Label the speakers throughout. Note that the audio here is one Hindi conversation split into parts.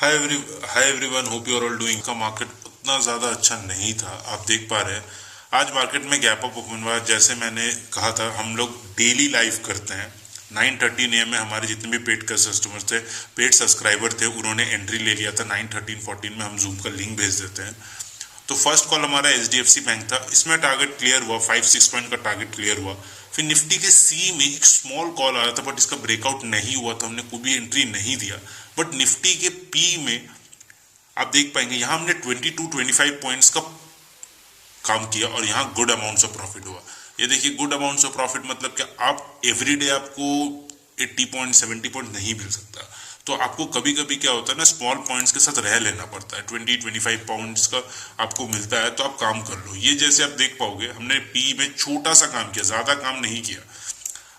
Speaker 1: Hi everyone, hope you are all doing. का मार्केट उतना ज़्यादा अच्छा नहीं था, आप देख पा रहे हैं। आज मार्केट में गैप अप ओपन हुआ। जैसे मैंने कहा था, हम लोग डेली लाइव करते हैं। 9:13 AM में हमारे जितने भी पेड कस्टमर्स थे, पेड सब्सक्राइबर थे, उन्होंने एंट्री ले लिया था। 9:13-14 में हम जूम का लिंक भेज देते हैं। तो फर्स्ट कॉल हमारा HDFC बैंक था। इसमें टारगेट क्लियर हुआ, 5-6 पॉइंट का टारगेट क्लियर हुआ। फिर निफ्टी के सी में एक स्मॉल कॉल आ रहा था, बट इसका ब्रेकआउट नहीं हुआ था, हमने कोई भी एंट्री नहीं दिया। बट निफ्टी के पी में आप देख पाएंगे, यहां हमने 22-25 पॉइंट्स का काम किया और यहां गुड अमाउंट्स ऑफ प्रॉफिट हुआ। ये देखिए, गुड अमाउंट्स ऑफ प्रॉफिट मतलब कि आप एवरीडे आपको 80 पॉइंट 70 पॉइंट नहीं मिल सकता। तो आपको कभी कभी क्या होता है ना, स्मॉल पॉइंट्स के साथ रह लेना पड़ता है। 20-25 पॉइंट्स का आपको मिलता है तो आप काम कर लो। ये जैसे आप देख पाओगे, हमने पी में छोटा सा काम किया, ज्यादा काम नहीं किया।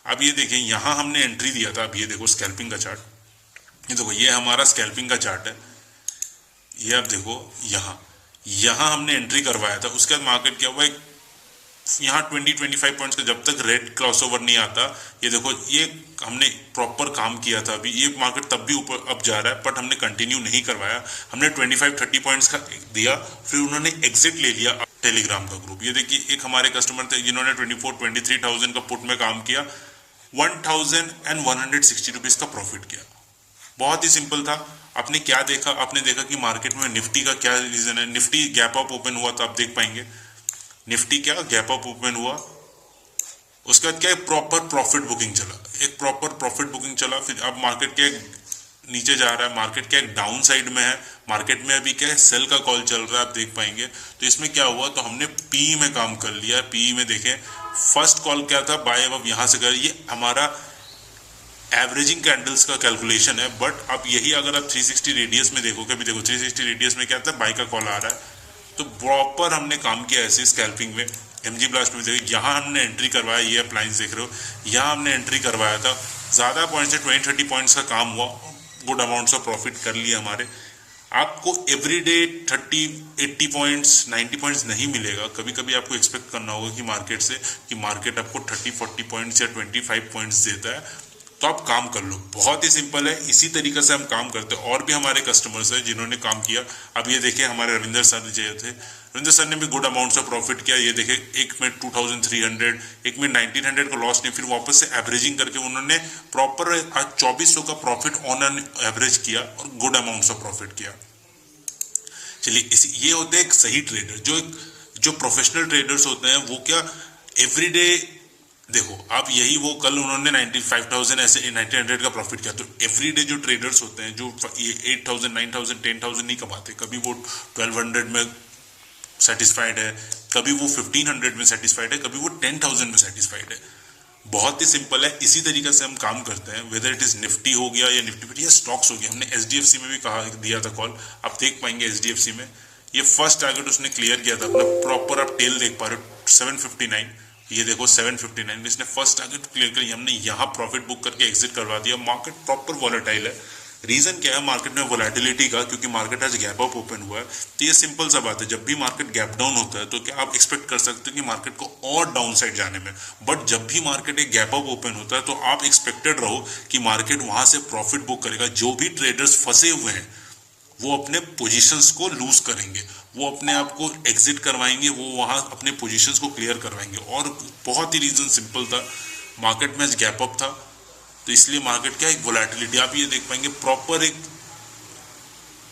Speaker 1: अब ये देखें, यहां हमने एंट्री दिया था। अब ये देखो स्कैल्पिंग का चार्ट, ये देखो, ये हमारा स्कैल्पिंग का चार्ट है। ये आप देखो, यहां हमने एंट्री करवाया था। उसके बाद मार्केट क्या हुआ, यहाँ 20-25 पॉइंट्स का जब तक रेड क्रॉसओवर नहीं आता, ये देखो, ये हमने प्रॉपर काम किया था। अभी ये मार्केट तब भी ऊपर अब जा रहा है, बट हमने कंटिन्यू नहीं करवाया। हमने 25-30 पॉइंट्स का दिया, फिर उन्होंने एग्जिट ले लिया टेलीग्राम का ग्रुप। ये देखिए, एक हमारे कस्टमर थे जिन्होंने 24-23,000 का पुट में काम किया, 1,160 रुपीज का प्रॉफिट किया। बहुत ही सिंपल था। आपने क्या देखा, आपने देखा कि मार्केट में निफ्टी का क्या रीजन है। निफ्टी गैप अप ओपन हुआ तो आप देख पाएंगे, निफ्टी क्या गैप अप ओपन हुआ। उसके बाद क्या, प्रॉपर प्रॉफिट बुकिंग चला, एक प्रॉपर प्रॉफिट बुकिंग चला। फिर अब मार्केट क्या नीचे जा रहा है, मार्केट क्या एक डाउन साइड में है। मार्केट में अभी क्या है, सेल का कॉल चल रहा है, आप देख पाएंगे। तो इसमें क्या हुआ, तो हमने पी में काम कर लिया। पी में देखें, फर्स्ट कॉल क्या था, बाय अब यहां से कर, ये हमारा एवरेजिंग कैंडल्स का कैलकुलेशन है। बट अब यही अगर आप 360 रेडियस में देखोगे, अभी देखो 360 रेडियस में क्या था, बाय का कॉल आ रहा है। तो प्रॉपर हमने काम किया ऐसे स्कैल्पिंग में। MG ब्लास्ट में देखो, यहाँ हमने एंट्री करवाया, ये आप लाइन्स देख रहे हो, यहाँ हमने एंट्री करवाया था। ज़्यादा पॉइंट से 20-30 पॉइंट्स का काम हुआ, गुड अमाउंट्स ऑफ प्रॉफिट कर लिए हमारे। आपको एवरीडे 30-80 पॉइंट्स 90 पॉइंट्स नहीं मिलेगा। कभी कभी आपको एक्सपेक्ट करना होगा कि मार्केट से, कि मार्केट आपको 30-40 पॉइंट्स या 25 पॉइंट्स देता है, तो आप काम कर लो। बहुत ही सिंपल है, इसी तरीके से हम काम करते हैं। और भी हमारे कस्टमर्स हैं जिन्होंने काम किया। अब ये देखें, हमारे रविंदर सर जो थे, रविंदर सर ने भी गुड अमाउंट्स ऑफ प्रॉफिट किया। ये देखें, एक में 2300, एक में 1900 का लॉस नहीं, फिर वापस से एवरेजिंग करके उन्होंने प्रॉपर आज 2400 का प्रॉफिट ऑन एन एवरेज किया और गुड अमाउंट्स ऑफ प्रॉफिट किया। चलिए, ये होते हैं एक सही ट्रेडर। जो प्रोफेशनल ट्रेडर्स होते हैं, वो क्या एवरीडे, देखो आप, यही वो कल उन्होंने 95,000 ऐसे 1900 का प्रॉफिट किया। तो एवरीडे जो ट्रेडर्स होते हैं, जो 8,000 9,000 10,000 नहीं कमाते, कभी वो 1200 में सेटिस्फाइड है, कभी वो 1500 में सेटिस्फाइड है, कभी वो 10,000 में सेटिस्फाइड है। बहुत ही सिंपल है, इसी तरीके से हम काम करते हैं। वेदर इट इज निफ्टी हो गया या निफ्टी फिफ्टी या स्टॉक्स हो गया। हमने HDFC में भी कहा दिया था कॉल, आप देख पाएंगे HDFC में ये फर्स्ट टारगेट उसने क्लियर किया था अपना। प्रॉपर आप टेल देख पा रहे हो, 759, ये देखो 759, इसने फर्स्ट टारगेट क्लियर कर, हमने यहाँ प्रॉफिट बुक करके एग्जिट करवा दिया। मार्केट प्रॉपर वॉलेटाइल है। रीजन क्या है मार्केट में वोलेटिलिटी का, क्योंकि मार्केट आज गैप अप ओपन हुआ है। तो ये सिंपल सा बात है, जब भी मार्केट गैप डाउन होता है तो क्या आप एक्सपेक्ट कर सकते हो कि मार्केट को और डाउन साइड जाने में। बट जब भी मार्केट एक गैप अप ओपन होता है तो आप एक्सपेक्टेड रहो कि मार्केट वहां से प्रॉफिट बुक करेगा। जो भी ट्रेडर्स फंसे हुए हैं वो अपने पोजीशंस को लूज करेंगे, वो अपने आप को एग्जिट करवाएंगे, वो वहां अपने पोजीशंस को क्लियर करवाएंगे। और बहुत ही रीजन सिंपल था, मार्केट में गैप अप था, तो इसलिए मार्केट क्या एक वोलेटिलिटी, आप ये देख पाएंगे प्रॉपर एक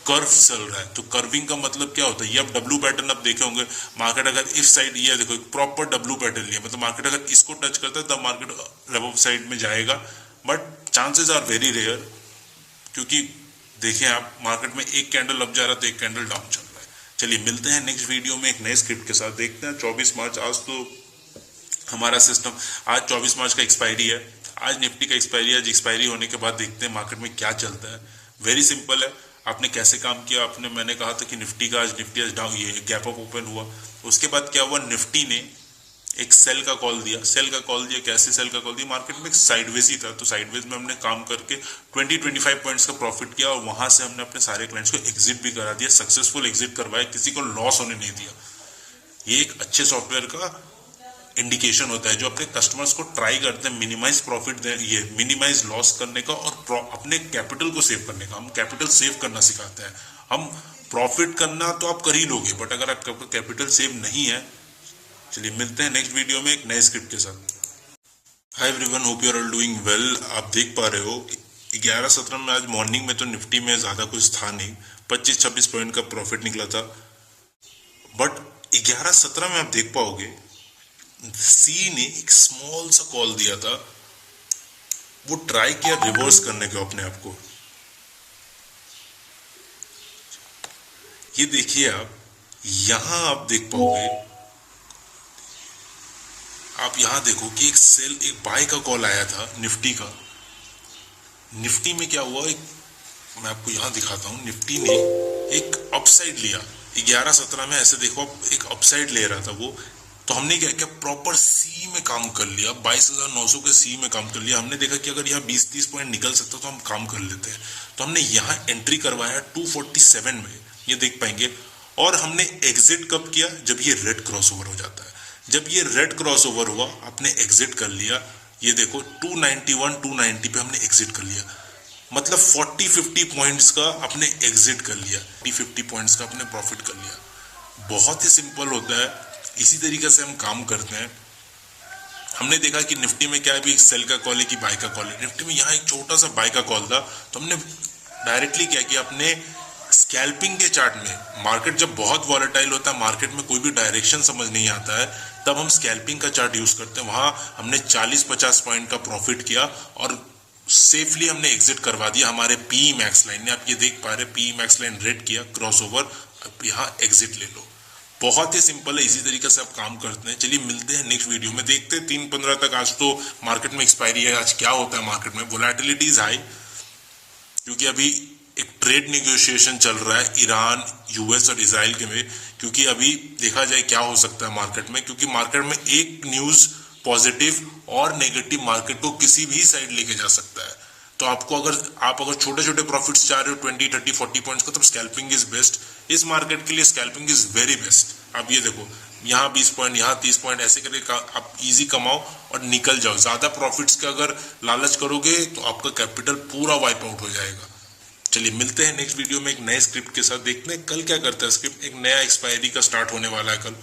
Speaker 1: कर्व चल रहा है। तो कर्विंग का मतलब क्या होता है, ये आप डब्ल्यू पैटर्न आप देखे होंगे। मार्केट अगर इस साइड, ये देखो प्रॉपर डब्ल्यू पैटर्न लिया, मतलब मार्केट अगर इसको टच करता है तब मार्केट रेपो साइड में जाएगा। But chances are very rare, क्योंकि देखें आप, मार्केट में एक कैंडल अप जा रहा है तो एक कैंडल डाउन चल रहा है। चलिए, मिलते हैं नेक्स्ट वीडियो में एक नए स्क्रिप्ट के साथ। देखते हैं 24 मार्च, आज तो हमारा सिस्टम, आज 24 मार्च का एक्सपायरी है, आज निफ्टी का एक्सपायरी है। आज एक्सपायरी होने के बाद देखते हैं मार्केट में क्या चलता है। वेरी सिंपल है, आपने कैसे काम किया। मैंने कहा था कि निफ्टी आज डाउन, ये गैप अप ओपन हुआ। उसके बाद क्या हुआ, निफ्टी ने एक सेल का कॉल दिया। कैसे सेल का कॉल दिया, मार्केट में साइडवेज ही था, तो साइडवेज में हमने काम करके 20-25 पॉइंट्स का प्रॉफिट किया और वहां से हमने अपने सारे क्लाइंट्स को एग्जिट भी करा दिया, सक्सेसफुल एग्जिट करवाया, किसी को लॉस होने नहीं दिया। ये एक अच्छे सॉफ्टवेयर का इंडिकेशन होता है, जो अपने कस्टमर्स को ट्राई करते हैं मिनिमाइज प्रॉफिट, ये मिनिमाइज लॉस करने का और अपने कैपिटल को सेव करने का। हम कैपिटल सेव करना सिखाते हैं। हम प्रॉफिट करना तो आप कर ही लोगे, बट अगर आपका कैपिटल सेव नहीं है। चलिए मिलते हैं नेक्स्ट वीडियो में एक नए स्क्रिप्ट के साथ। Hi everyone, hope you are all doing well. आप देख पा रहे हो 11-17 में, आज मॉर्निंग में तो निफ्टी में ज़्यादा कुछ था नहीं, 25-26 पॉइंट का प्रॉफिट निकला था। बट 11-17 में आप देख पाओगे सी ने एक स्मॉल सा कॉल दिया था, वो ट्राई किया रिवर्स करने को अपने आप को। ये देखिए आप यहां आप देख पाओगे, आप यहां देखो कि एक सेल, एक बाय का कॉल आया था निफ्टी का। निफ्टी में क्या हुआ, मैं आपको यहां दिखाता हूं, निफ्टी ने एक अपसाइड लिया 11-17 में। ऐसे देखो आप एक अपसाइड ले रहा था वो, तो हमने क्या किया, प्रॉपर सी में काम कर लिया, 22,900 के सी में काम कर लिया। हमने देखा कि अगर यहाँ 20-30 पॉइंट निकल सकता तो हम काम कर लेते हैं, तो हमने यहाँ एंट्री करवाया 247 में, ये देख पाएंगे। और हमने एग्जिट कब किया, जब ये रेड क्रॉस ओवर हो जाता है। जब ये रेड क्रॉस ओवर हुआ आपने एग्जिट कर लिया। ये देखो 291, 290 पे हमने एग्जिट कर लिया, मतलब 40-50 पॉइंट्स का आपने एग्जिट कर लिया, 40-50 पॉइंट्स का आपने प्रॉफिट कर लिया। बहुत ही सिंपल होता है, इसी तरीके से हम काम करते हैं। हमने देखा कि निफ्टी में क्या है, भी एक सेल का कॉल है कि बाय का कॉल है। निफ्टी में यहाँ एक छोटा सा बाय का कॉल था, तो हमने डायरेक्टली क्या किया, अपने स्कैल्पिंग के चार्ट में, मार्केट जब बहुत वॉलेटाइल होता है, मार्केट में कोई भी डायरेक्शन समझ नहीं आता है, तब हम स्कैल्पिंग का चार्ट यूज करते हैं। वहां हमने 40-50 पॉइंट का प्रॉफिट किया और सेफली हमने एग्जिट करवा दिया हमारे पी मैक्स लाइन ने। आप ये देख पा रहे, पी मैक्स लाइन रेड किया, क्रॉस ओवर, अब यहाँ एग्जिट ले लो। बहुत ही सिंपल है, इसी तरीके से आप काम करते हैं। चलिए मिलते हैं नेक्स्ट वीडियो में, देखते हैं 3-15 तक। आज तो मार्केट में एक्सपायरी है, आज क्या होता है मार्केट में। वोलेटिलिटी इज हाई, क्योंकि अभी एक ट्रेड नेगोशिएशन चल रहा है ईरान, यूएस और इजराइल के में। क्योंकि अभी देखा जाए क्या हो सकता है मार्केट में, क्योंकि मार्केट में एक न्यूज पॉजिटिव और नेगेटिव मार्केट को किसी भी साइड लेके जा सकता है। तो आपको अगर छोटे छोटे प्रॉफिट्स चाह रहे हो 20, 30, 40 पॉइंट्स का, तब स्कैल्पिंग इज बेस्ट। इस मार्केट के लिए स्कैल्पिंग इज वेरी बेस्ट। आप ये देखो, यहाँ 20 पॉइंट, यहाँ 30 पॉइंट, ऐसे करके आप इजी कमाओ और निकल जाओ। ज्यादा प्रॉफिट्स का अगर लालच करोगे तो आपका कैपिटल पूरा वाइप आउट हो जाएगा। चलिए मिलते हैं नेक्स्ट वीडियो में एक नए स्क्रिप्ट के साथ, देखते हैं कल क्या करता है स्क्रिप्ट। एक नया एक्सपायरी का स्टार्ट होने वाला है कल।